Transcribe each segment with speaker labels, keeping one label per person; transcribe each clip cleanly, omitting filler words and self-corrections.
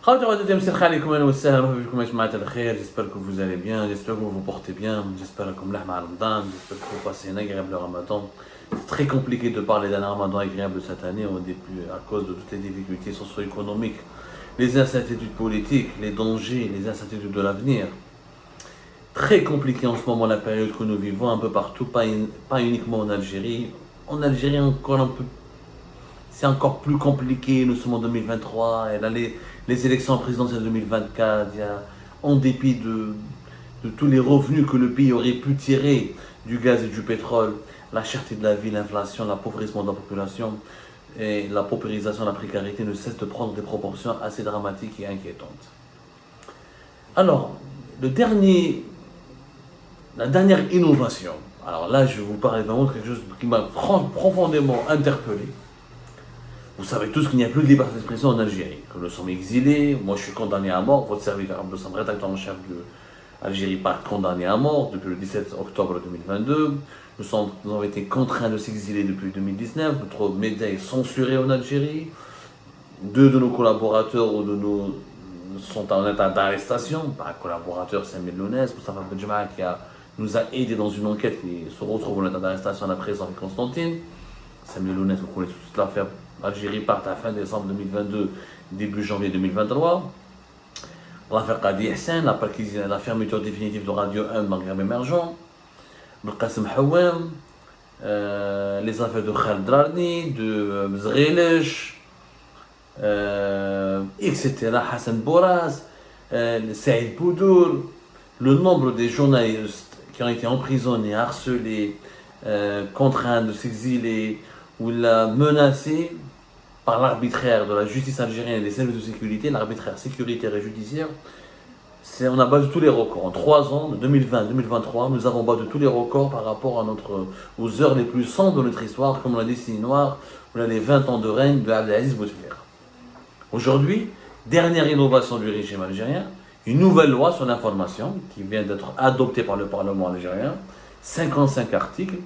Speaker 1: J'espère que vous allez bien, j'espère que vous vous portez bien, j'espère que vous passez un agréable ramadan. C'est très compliqué de parler d'un ramadan agréable cette année au début à cause de toutes les difficultés socio-économiques, les incertitudes politiques, les dangers, les incertitudes de l'avenir. Très compliqué en ce moment la période que nous vivons un peu partout, pas uniquement en Algérie. En Algérie c'est encore plus compliqué, nous sommes en 2023, et là les élections présidentielles 2024, en dépit de tous les revenus que le pays aurait pu tirer du gaz et du pétrole, la cherté de la vie, l'inflation, l'appauvrissement de la population et la paupérisation, la précarité ne cessent de prendre des proportions assez dramatiques et inquiétantes. Alors, la dernière innovation, alors là je vais vous parler vraiment de quelque chose qui m'a profondément interpellé. Vous savez tous qu'il n'y a plus de liberté d'expression en Algérie, que nous sommes exilés, moi je suis condamné à mort, votre serviteur Abdou rédacteur en chef de Algérie, pas condamné à mort depuis le 17 octobre 2022. Nous avons été contraints de s'exiler depuis 2019, notre média est censuré en Algérie, 2 de nos collaborateurs ou de nos sont en état d'arrestation, pas un collaborateur, Samir Lounès, Moustapha Benjama qui nous a aidés dans une enquête qui se retrouve en état d'arrestation à présent avec Constantine. Samir Lounès, vous connaissez toute l'affaire. Algérie part à fin décembre 2022, début janvier 2023. L'affaire Qadi Hussein, la fermeture définitive de Radio 1 Maghreb émergent. Le Qasim Hawam, les affaires de Khaled Drarni, de Mzghilish, etc. Hassan Boraz, Saïd Boudour, le nombre des journalistes qui ont été emprisonnés, harcelés, contraints de s'exiler ou menacés par l'arbitraire de la justice algérienne et des services de sécurité, l'arbitraire sécuritaire et judiciaire, on a battu tous les records. En 3 ans, de 2020-2023, nous avons battu tous les records par rapport aux heures les plus sombres de notre histoire, comme la décennie noire, ou les 20 ans de règne de Abdelaziz Bouteflika. Aujourd'hui, dernière innovation du régime algérien, une nouvelle loi sur l'information qui vient d'être adoptée par le Parlement algérien, 55 articles,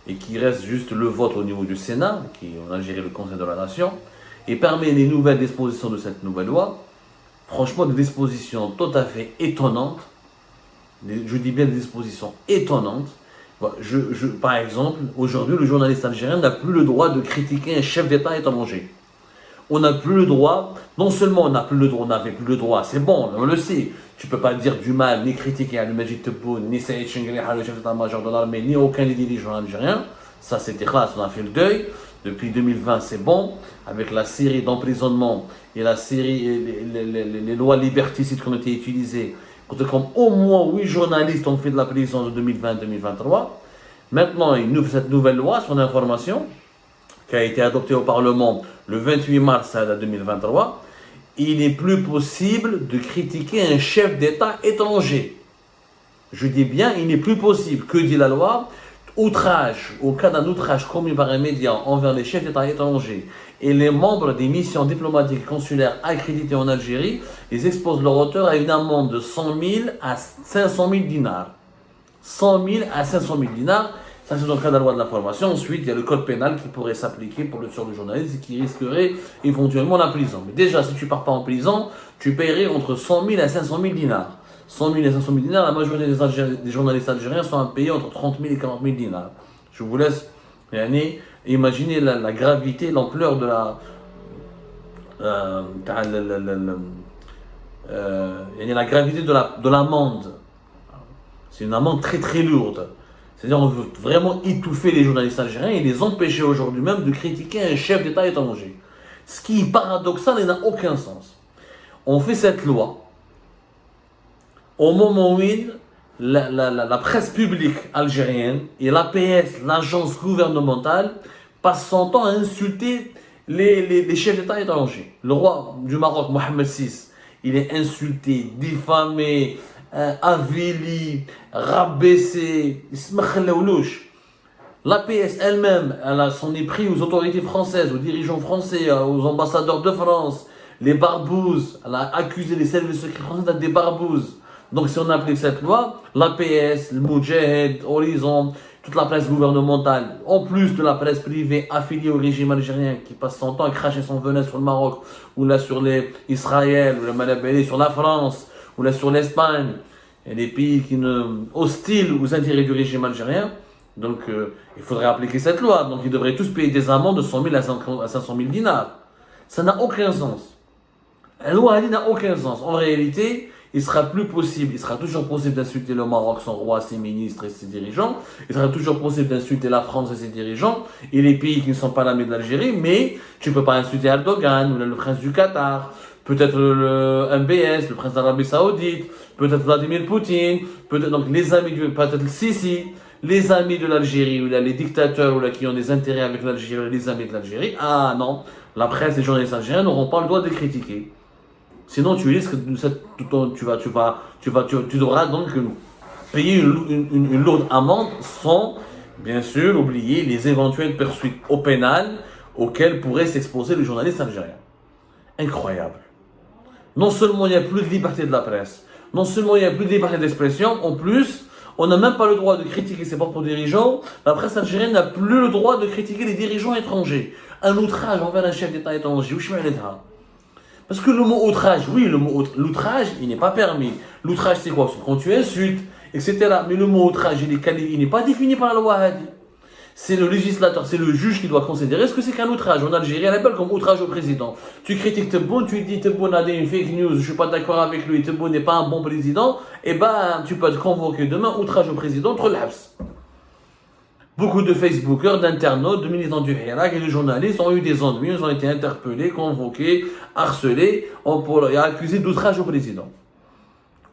Speaker 1: et qui reste juste le vote au niveau du Sénat, qui en Algérie le Conseil de la Nation, et parmi les nouvelles dispositions de cette nouvelle loi, franchement des dispositions tout à fait étonnantes, je dis bien des dispositions étonnantes. Par exemple, aujourd'hui le journaliste algérien n'a plus le droit de critiquer un chef d'État étranger. On n'a plus le droit, non seulement on n'avait plus le droit, c'est bon, on le sait, tu ne peux pas dire du mal, ni critiquer Al-Majid Tebboune, ni Saïd Chengriha, le chef d'état-major de l'armée, ni aucun des dirigeants algériens. Ça c'était classe, on a fait le deuil. Depuis 2020, c'est bon, avec la série d'emprisonnements et les lois liberticides qui ont été utilisées, comme au moins 8 journalistes ont fait de la prison de 2020-2023. Maintenant, cette nouvelle loi sur l'information, qui a été adoptée au Parlement le 28 mars 2023, il n'est plus possible de critiquer un chef d'État étranger. Je dis bien, il n'est plus possible. Que dit la loi ? Outrage, au cas d'un outrage commis par un média envers les chefs d'État étrangers et les membres des missions diplomatiques et consulaires accréditées en Algérie, ils exposent leur auteur à une amende de 100 000 à 500 000 dinars. 100 000 à 500 000 dinars. Ça, c'est dans le cas de la loi de l'information. Ensuite, il y a le code pénal qui pourrait s'appliquer sur le journaliste et qui risquerait éventuellement la prison. Mais déjà, si tu ne pars pas en prison, tu paierais entre 100 000 à 500 000 dinars. 100 000 et 500 000 dinars, la majorité des journalistes algériens sont payés entre 30 000 et 40 000 dinars. Je vous laisse imaginer la gravité, l'ampleur de la gravité de l'amende. C'est une amende très très lourde. C'est-à-dire on veut vraiment étouffer les journalistes algériens et les empêcher aujourd'hui même de critiquer un chef d'État étranger. Ce qui est paradoxal et n'a aucun sens. On fait cette loi au moment où la presse publique algérienne et l'APS, l'agence gouvernementale, passent son temps à insulter les chefs d'État étrangers. Le roi du Maroc, Mohamed VI, il est insulté, diffamé, avili, rabaissé, l'APS elle-même, elle s'en est pris aux autorités françaises, aux dirigeants français, aux ambassadeurs de France, les barbouzes, elle a accusé les services secrets français d'être des barbouzes. Donc si on applique cette loi, l'APS, le Moudjahid, Horizon, toute la presse gouvernementale, en plus de la presse privée affiliée au régime algérien, qui passe son temps à cracher son venin sur le Maroc, ou là sur les Israël, ou le Malabélé sur la France, ou là sur l'Espagne, et les pays hostiles aux intérêts du régime algérien. Donc, il faudrait appliquer cette loi. Donc, ils devraient tous payer des amendes de 100 000 à 500 000 dinars. Ça n'a aucun sens. La loi Ali n'a aucun sens. En réalité, il sera toujours possible d'insulter le Maroc, son roi, ses ministres et ses dirigeants. Il sera toujours possible d'insulter la France et ses dirigeants et les pays qui ne sont pas l'ami de l'Algérie, mais tu ne peux pas insulter Erdogan ou le prince du Qatar, peut-être le MBS, le prince d'Arabie Saoudite, peut-être Vladimir Poutine, peut-être le Sisi, les amis de l'Algérie, ou là, les dictateurs, ou là, qui ont des intérêts avec l'Algérie, les amis de l'Algérie. Ah non, la presse et les journalistes algériens n'auront pas le droit de les critiquer. Sinon, tu risques tu devras donc payer une lourde amende sans, bien sûr, oublier les éventuelles poursuites au pénal auxquelles pourraient s'exposer les journalistes algériens. Incroyable. Non seulement il n'y a plus de liberté de la presse, non seulement il n'y a plus de liberté d'expression, en plus, on n'a même pas le droit de critiquer ses propres dirigeants. La presse algérienne n'a plus le droit de critiquer les dirigeants étrangers. Un outrage envers un chef d'État étranger. Parce que le mot outrage, oui, l'outrage, il n'est pas permis. L'outrage, c'est quoi? C'est quand tu insultes, etc. Mais le mot outrage, il n'est pas défini par la loi Hadi. C'est le législateur, c'est le juge qui doit considérer ce que c'est qu'un outrage. En Algérie, elle appelle comme outrage au président. Tu critiques Tebboune, tu dis Tebboune a dit une fake news, je ne suis pas d'accord avec lui, Tebboune n'est pas un bon président, et ben tu peux être convoqué demain, outrage au président, entre l'abs. Beaucoup de Facebookers, d'internautes, de militants du Hirak et de journalistes ont eu des ennuis, ils ont été interpellés, convoqués, harcelés, et accusés d'outrage au président.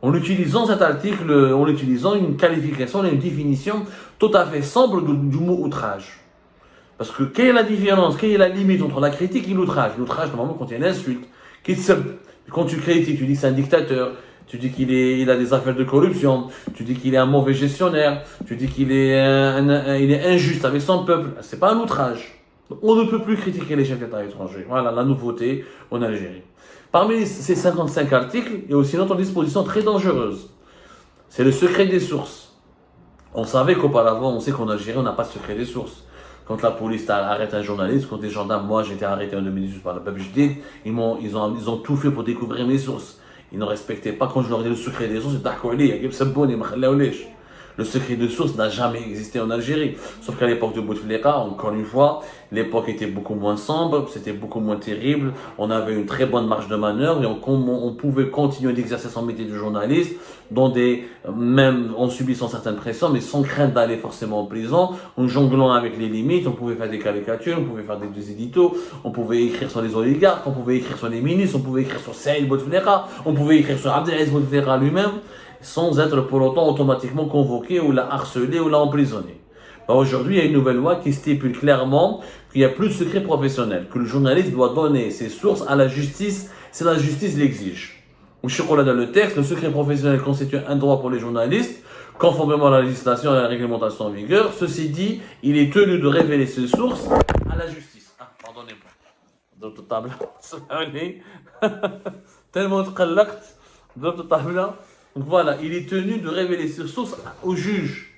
Speaker 1: En utilisant cet article, en utilisant une qualification, une définition tout à fait sombre du mot outrage. Parce que quelle est la différence, quelle est la limite entre la critique et l'outrage? L'outrage, normalement, contient l'insulte. Quand tu critiques, tu dis que c'est un dictateur, tu dis qu'il a des affaires de corruption, tu dis qu'il est un mauvais gestionnaire, tu dis qu'il est, il est injuste avec son peuple. C'est pas un outrage. On ne peut plus critiquer les chefs d'État étrangers. Voilà la nouveauté en Algérie. Parmi ces 55 articles, il y a aussi une autre disposition très dangereuse. C'est le secret des sources. On savait qu'auparavant, on sait qu'en Algérie, on n'a pas de secret des sources. Quand la police arrête un journaliste, quand des gendarmes, moi j'ai été arrêté en 2018 par la PBJD, ils ont tout fait pour découvrir mes sources. Ils ne respectaient pas quand je leur dis le secret des sources, le secret de source n'a jamais existé en Algérie. Sauf qu'à l'époque de Bouteflika, encore une fois, l'époque était beaucoup moins sombre, c'était beaucoup moins terrible. On avait une très bonne marge de manœuvre et on pouvait continuer d'exercer son métier de journaliste, même en subissant certaines pressions, mais sans crainte d'aller forcément en prison, en jonglant avec les limites. On pouvait faire des caricatures, on pouvait faire des éditos, on pouvait écrire sur les oligarques, on pouvait écrire sur les ministres, on pouvait écrire sur Saïd Bouteflika, on pouvait écrire sur Abdelaziz Bouteflika lui-même, sans être pour autant automatiquement convoqué ou la harcelé ou la emprisonné. Aujourd'hui, il y a une nouvelle loi qui stipule clairement qu'il n'y a plus de secret professionnel, que le journaliste doit donner ses sources à la justice si la justice l'exige. Dans le texte, le secret professionnel constitue un droit pour les journalistes, conformément à la législation et à la réglementation en vigueur. Ceci dit, il est tenu de révéler ses sources à la justice. Pardonnez-moi. D'autres tables. Tellement d'autres tables. Donc voilà, il est tenu de révéler ses sources au juge.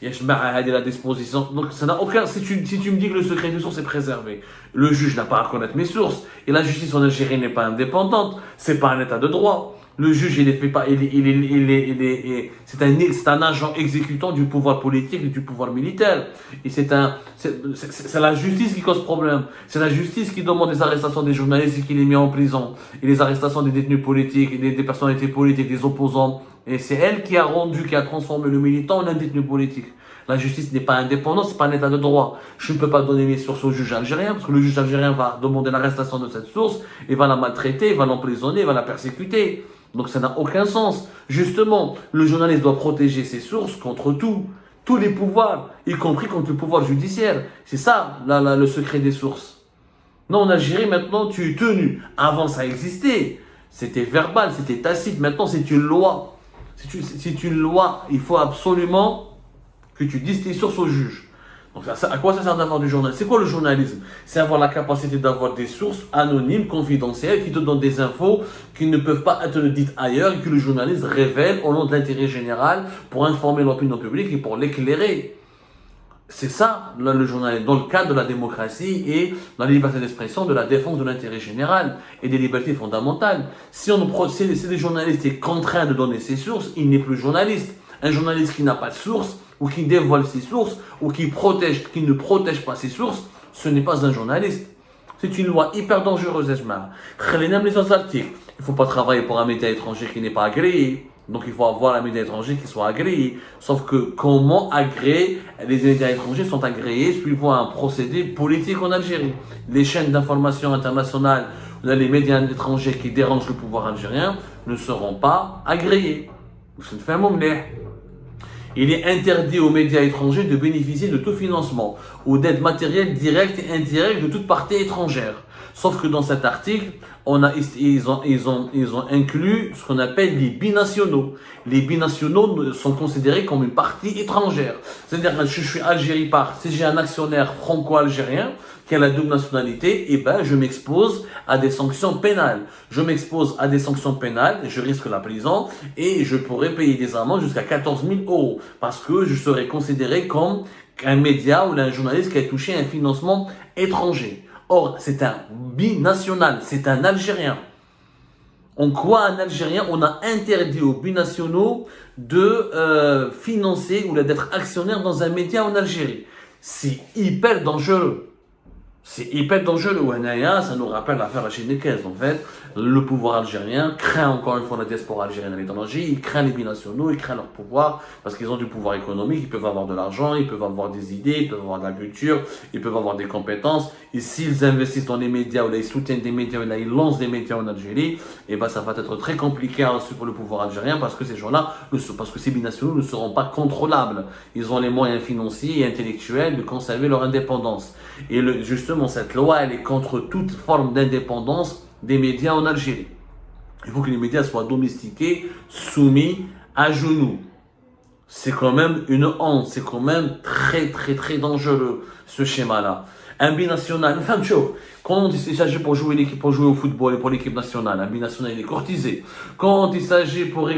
Speaker 1: La disposition. Donc ça n'a aucun. Si tu me dis que le secret des sources est préservé, le juge n'a pas à connaître mes sources. Et la justice en Algérie n'est pas indépendante. C'est pas un état de droit. Le juge, il est fait pas. C'est un agent exécutant du pouvoir politique et du pouvoir militaire. Et c'est la justice qui cause problème. C'est la justice qui demande les arrestations des journalistes et qui les met en prison. Et les arrestations des détenus politiques et des personnalités politiques, des opposants. Et c'est elle qui a transformé le militant en un détenu politique. La justice n'est pas indépendante, c'est pas un état de droit. Je ne peux pas donner mes sources au juge algérien, parce que le juge algérien va demander l'arrestation de cette source, il va la maltraiter, il va l'emprisonner, il va la persécuter. Donc ça n'a aucun sens. Justement, le journaliste doit protéger ses sources contre tous les pouvoirs, y compris contre le pouvoir judiciaire. C'est ça, le secret des sources. Non, en Algérie, maintenant, tu es tenu. Avant, ça existait. C'était verbal, c'était tacite. Maintenant, c'est une loi. C'est une loi. Il faut absolument que tu dises tes sources au juge. Donc à quoi ça sert d'avoir du journalisme? C'est quoi le journalisme? C'est avoir la capacité d'avoir des sources anonymes, confidentielles, qui te donnent des infos qui ne peuvent pas être dites ailleurs et que le journaliste révèle au nom de l'intérêt général pour informer l'opinion publique et pour l'éclairer. C'est ça, le journalisme, dans le cadre de la démocratie et dans la liberté d'expression, de la défense de l'intérêt général et des libertés fondamentales. Si les journalistes est contraint de donner ses sources, il n'est plus journaliste. Un journaliste qui n'a pas de source, ou qui dévoile ses sources, ou qui ne protège pas ses sources, ce n'est pas un journaliste. C'est une loi hyper dangereuse, Ejma. Les autres articles. Il ne faut pas travailler pour un média étranger qui n'est pas agréé. Donc il faut avoir un média étranger qui soit agréé. Sauf que comment agréer? Les médias étrangers sont agréés suivant un procédé politique en Algérie. Les chaînes d'information internationales, les médias étrangers qui dérangent le pouvoir algérien ne seront pas agréés. C'est fait un mot. Il est interdit aux médias étrangers de bénéficier de tout financement ou d'aide matérielle directe et indirecte de toute partie étrangère. Sauf que dans cet article, ils ont inclus ce qu'on appelle les binationaux. Les binationaux sont considérés comme une partie étrangère. C'est-à-dire que je suis Algérie si j'ai un actionnaire franco-algérien qui a la double nationalité, je m'expose à des sanctions pénales. Je m'expose à des sanctions pénales, je risque la prison et je pourrais payer des amendes jusqu'à 14 000 € parce que je serais considéré comme un média ou un journaliste qui a touché un financement étranger. Or, c'est un binational, c'est un Algérien. En quoi un Algérien, on a interdit aux binationaux de financer ou d'être actionnaire dans un média en Algérie. C'est hyper dangereux. C'est hyper dangereux. Ça nous rappelle l'affaire Hachinekez. En fait, le pouvoir algérien craint encore une fois la diaspora algérienne à l'étranger. Il craint les binationaux, il craint leur pouvoir parce qu'ils ont du pouvoir économique. Ils peuvent avoir de l'argent, ils peuvent avoir des idées, ils peuvent avoir de la culture, ils peuvent avoir des compétences. Et s'ils investissent dans les médias ou là, ils soutiennent des médias ou là, ils lancent des médias en Algérie, ça va être très compliqué pour le pouvoir algérien parce que ces gens-là, parce que ces binationaux ne seront pas contrôlables. Ils ont les moyens financiers et intellectuels de conserver leur indépendance. Et justement, cette loi, elle est contre toute forme d'indépendance des médias en Algérie. Il faut que les médias soient domestiqués, soumis à genoux. C'est quand même une honte, c'est quand même très très très dangereux ce schéma-là. Un binational, enfin, quand il s'agit pour jouer au football et pour l'équipe nationale, un binational il est courtisé. Quand il s'agit pour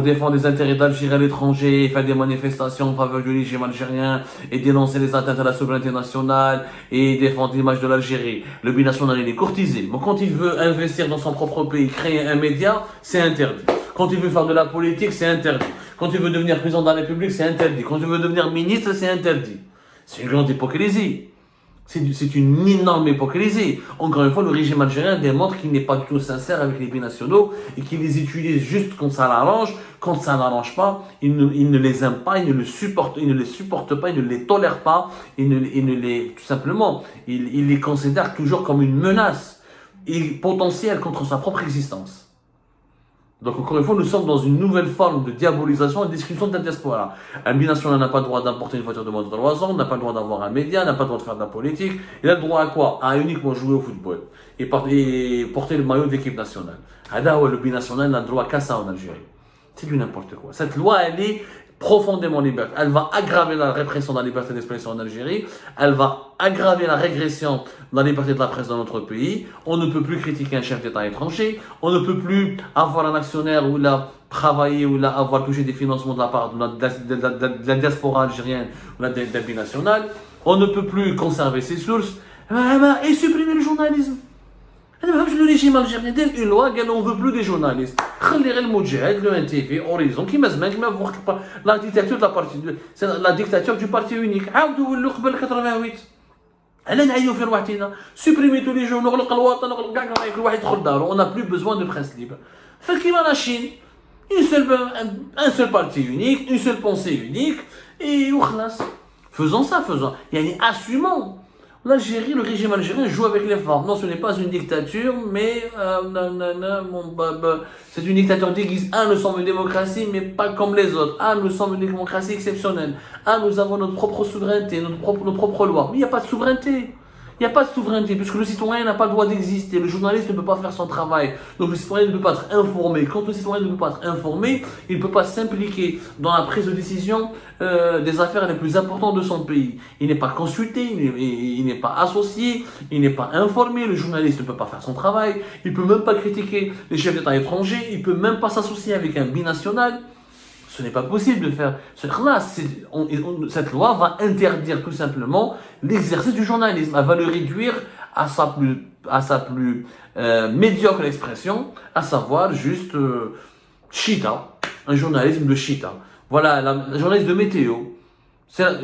Speaker 1: défendre les intérêts d'Algérie à l'étranger, faire des manifestations en faveur du régime algérien et dénoncer les atteintes à la souveraineté nationale et défendre l'image de l'Algérie, le binational il est courtisé. Mais quand il veut investir dans son propre pays, créer un média, c'est interdit. Quand il veut faire de la politique, c'est interdit. Quand il veut devenir président de la République, c'est interdit. Quand il veut devenir ministre, c'est interdit. C'est une grande hypocrisie. C'est une énorme hypocrisie. Encore une fois, le régime algérien démontre qu'il n'est pas du tout sincère avec les binationaux et qu'il les utilise juste quand ça l'arrange. Quand ça n'arrange pas, il ne les aime pas, il ne les supporte pas, il ne les tolère pas, tout simplement, il les considère toujours comme une menace potentielle contre sa propre existence. Donc encore une fois, nous sommes dans une nouvelle forme de diabolisation et de discussion de la diaspora. Un binational n'a pas le droit d'importer une voiture de moins de 3 ans, n'a pas le droit d'avoir un média, n'a pas le droit de faire de la politique. Il a le droit à quoi? À uniquement jouer au football et porter le maillot de l'équipe nationale. Le binational n'a le droit qu'à ça en Algérie. C'est du n'importe quoi. Cette loi, elle est profondément libertaire. Elle va aggraver la répression de la liberté d'expression en Algérie. Elle va aggraver la régression de la liberté de la presse dans notre pays. On ne peut plus critiquer un chef d'État étranger. On ne peut plus avoir un actionnaire ou travailler ou avoir touché des financements de la part de la diaspora algérienne ou des binationales. On ne peut plus conserver ses sources et supprimer le journalisme. Le régime algérien a une loi qui on ne veut plus des journalistes. Le NTV, Horizon, qui m'a la dictature de c'est la dictature du parti unique. Supprimer tous les journaux, on n'a plus besoin de presse libre. Fait qu'il y a la Chine, un seul parti unique, une seule pensée unique, et faisons ça. Assumons. L'Algérie, le régime algérien joue avec les formes. Non, ce n'est pas une dictature, mais c'est une dictature déguisée. Nous sommes une démocratie, mais pas comme les autres. Nous sommes une démocratie exceptionnelle. Nous avons notre propre souveraineté, nos propres lois. Mais il n'y a pas de souveraineté. Il n'y a pas de souveraineté, puisque le citoyen n'a pas le droit d'exister, le journaliste ne peut pas faire son travail, donc le citoyen ne peut pas être informé. Quand le citoyen ne peut pas être informé, il ne peut pas s'impliquer dans la prise de décision des affaires les plus importantes de son pays. Il n'est pas consulté, il n'est pas associé, il n'est pas informé, le journaliste ne peut pas faire son travail, il ne peut même pas critiquer les chefs d'État étrangers, il ne peut même pas s'associer avec un binational. Ce n'est pas possible de faire. Cette loi va interdire tout simplement l'exercice du journalisme. Elle va le réduire à sa plus médiocre expression, à savoir juste chita, un journalisme de chita. Voilà, un journaliste de météo.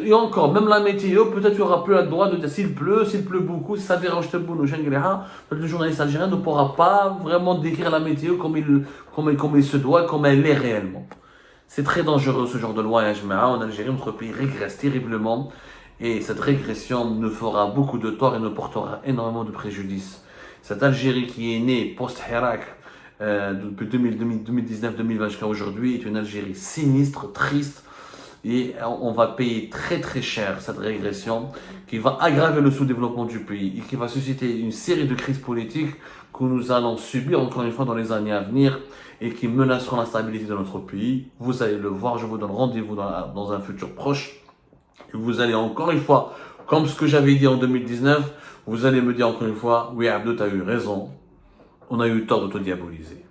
Speaker 1: Et encore, même la météo, peut-être qu'il n'y aura plus le droit de dire s'il pleut beaucoup, si ça dérange tout le journaliste algérien ne pourra pas vraiment décrire la météo comme il se doit, comme elle est réellement. C'est très dangereux ce genre de loi en Algérie, notre pays régresse terriblement et cette régression nous fera beaucoup de tort et nous portera énormément de préjudice. Cette Algérie qui est née post-Hirak depuis 2019-2020 jusqu'à aujourd'hui est une Algérie sinistre, triste et on va payer très très cher cette régression qui va aggraver le sous-développement du pays et qui va susciter une série de crises politiques que nous allons subir encore une fois dans les années à venir et qui menaceront la stabilité de notre pays. Vous allez le voir, je vous donne rendez-vous dans un futur proche. Et vous allez encore une fois, comme ce que j'avais dit en 2019, vous allez me dire encore une fois, oui Abdou, tu as eu raison, on a eu tort de te diaboliser.